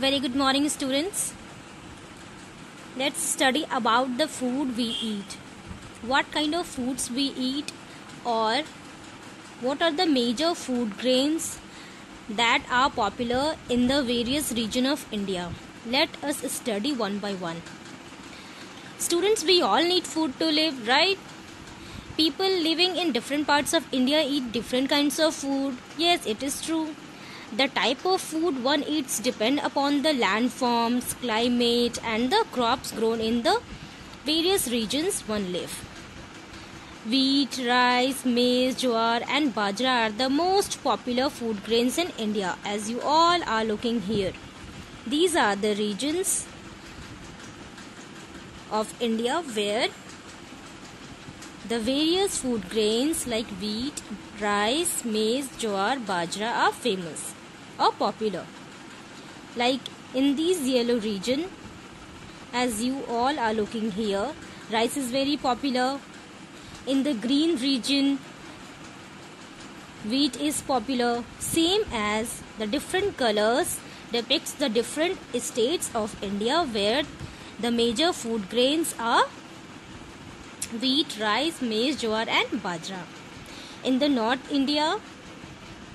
Very good morning, students. Let's study about the food we eat. What kind of foods we eat, or what are the major food grains that are popular in the various regions of India. Let us study one by one. Students, we all need food to live, right? People living in different parts of India eat different kinds of food. Yes, it is true. The type of food one eats depend upon the landforms, climate, and the crops grown in the various regions one live. Wheat, rice, maize, jowar, and bajra are the most popular food grains in India, as you all are looking here. These are the regions of India where the various food grains like wheat, rice, maize, jowar, bajra are famous or popular. Like in this yellow region, as you all are looking here, rice is very popular. In the green region, wheat is popular. Same as the different colors depicts the different states of India where the major food grains are wheat, rice, maize, jowar and bajra. In the North India,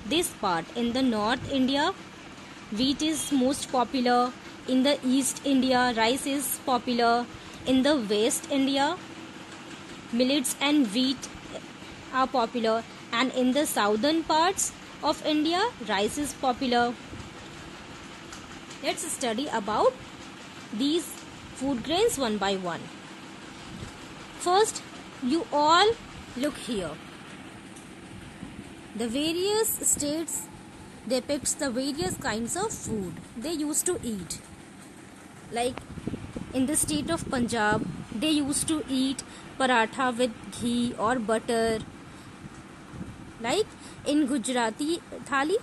in the North India, wheat is most popular. In the East India, rice is popular. In the West India, millets and wheat are popular. And in the southern parts of India, rice is popular. Let's study about these food grains one by one. First, you all look here. The various states depicts the various kinds of food they used to eat. Like in the state of Punjab, they used to eat paratha with ghee or butter. Like in Gujarati thali,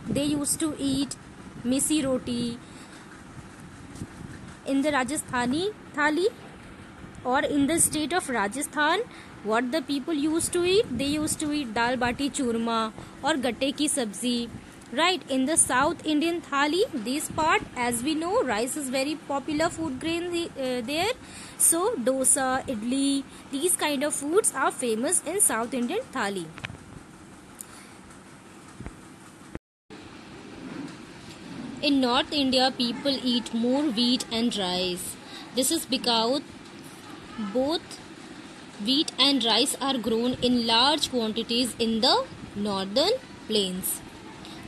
they used to eat misi roti. In the Rajasthani thali, or in the state of Rajasthan, what the people used to eat? They used to eat dal bati churma or gatte ki sabzi. Right, in the South Indian thali, this part, as we know, rice is very popular food grain there. So, dosa, idli, these kind of foods are famous in South Indian thali. In North India, people eat more wheat and rice. This is because both wheat and rice are grown in large quantities in the northern plains.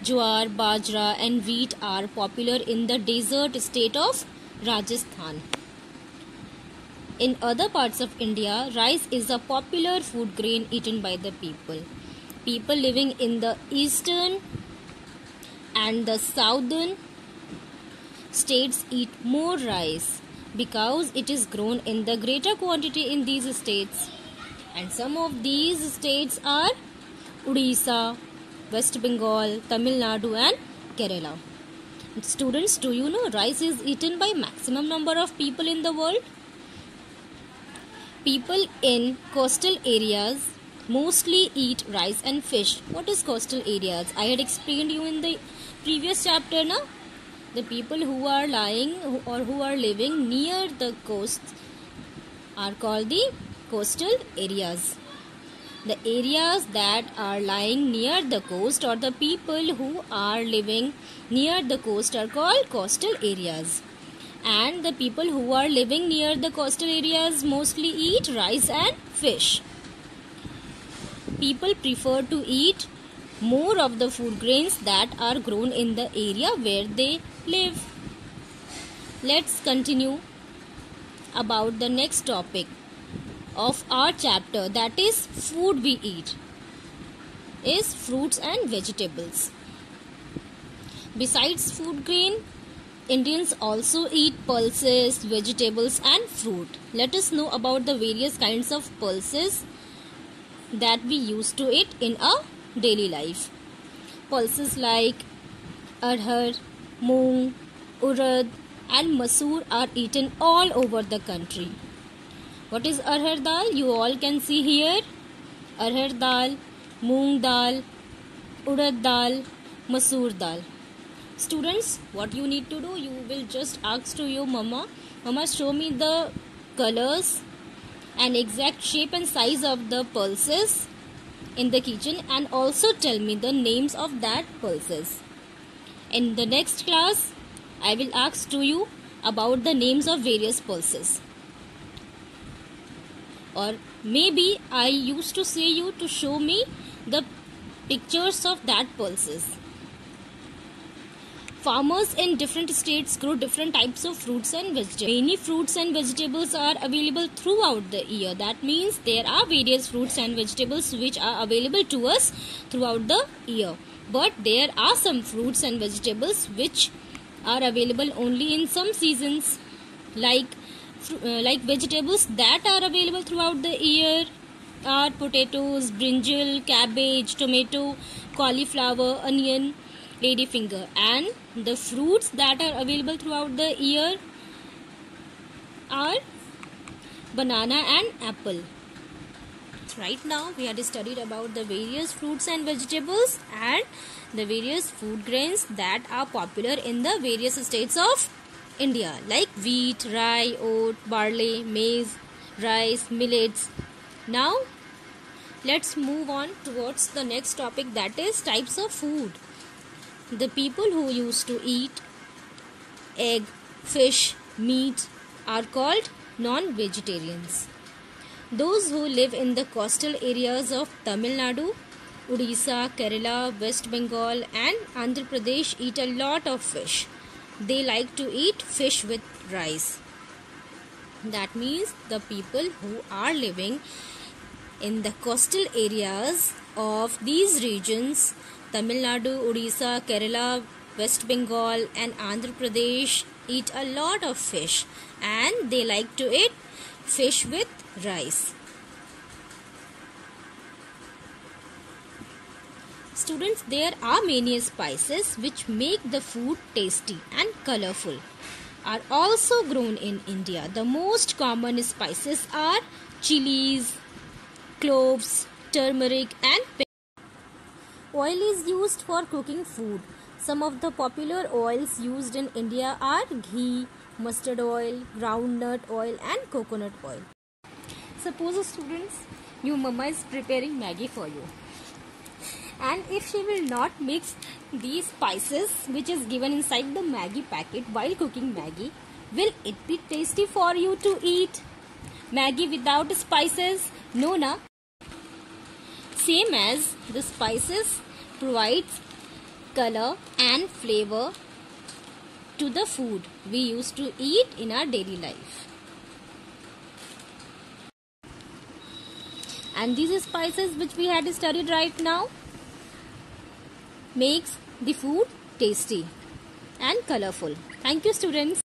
Jowar, bajra and wheat are popular in the desert state of Rajasthan. In other parts of India, rice is a popular food grain eaten by the people. People living in the eastern and the southern states eat more rice because it is grown in the greater quantity in these states. And some of these states are Odisha, West Bengal, Tamil Nadu and Kerala. Students, do you know rice is eaten by maximum number of people in the world? People in coastal areas mostly eat rice and fish. What is coastal areas? I had explained you in the previous chapter, na? The people who are lying or who are living near the coast are called the coastal areas. The areas that are lying near the coast, or the people who are living near the coast, are called coastal areas. And the people who are living near the coastal areas mostly eat rice and fish. People prefer to eat more of the food grains that are grown in the area where they live. Let's continue about the next topic of our chapter, that is food we eat, is fruits and vegetables. Besides food grain, Indians also eat pulses, vegetables and fruit. Let us know about the various kinds of pulses that we used to eat in our daily life. Pulses like arhar, moong, urad and masoor are eaten all over the country. What is arhar dal? You all can see here. Arhar dal, moong dal, urad dal, masoor dal. Students, what you need to do, you will just ask to your mama, show me the colors and exact shape and size of the pulses in the kitchen, and also tell me the names of that pulses. In the next class, I will ask to you about the names of various pulses. Or maybe I used to say you to show me the pictures of that pulses. Farmers in different states grow different types of fruits and vegetables. Many fruits and vegetables are available throughout the year. That means there are various fruits and vegetables which are available to us throughout the year. But there are some fruits and vegetables which are available only in some seasons, like vegetables that are available throughout the year are potatoes, brinjal, cabbage, tomato, cauliflower, onion, ladyfinger. And the fruits that are available throughout the year are banana and apple. Right now we had studied about the various fruits and vegetables and the various food grains that are popular in the various states of India, like wheat, rye, oat, barley, maize, rice, millets. Now let's move on towards the next topic, that is types of food. The people who used to eat egg, fish, meat are called non-vegetarians. Those who live in the coastal areas of Tamil Nadu, Odisha, Kerala, West Bengal and Andhra Pradesh eat a lot of fish. They like to eat fish with rice. That means the people who are living in the coastal areas of these regions, Tamil Nadu, Odisha, Kerala, West Bengal and Andhra Pradesh, eat a lot of fish and they like to eat fish with rice. Students, there are many spices which make the food tasty and colorful are also grown in India. The most common spices are chilies, cloves, turmeric and pepper. Oil is used for cooking food. Some of the popular oils used in India are ghee, mustard oil, groundnut oil and coconut oil. Suppose, students, your mama is preparing Maggi for you, and if she will not mix these spices which is given inside the Maggi packet while cooking Maggi, will it be tasty for you to eat Maggi without spices? No, na? Same as the spices provides color and flavor to the food we used to eat in our daily life. And these spices which we had studied right now makes the food tasty and colorful. Thank you, students.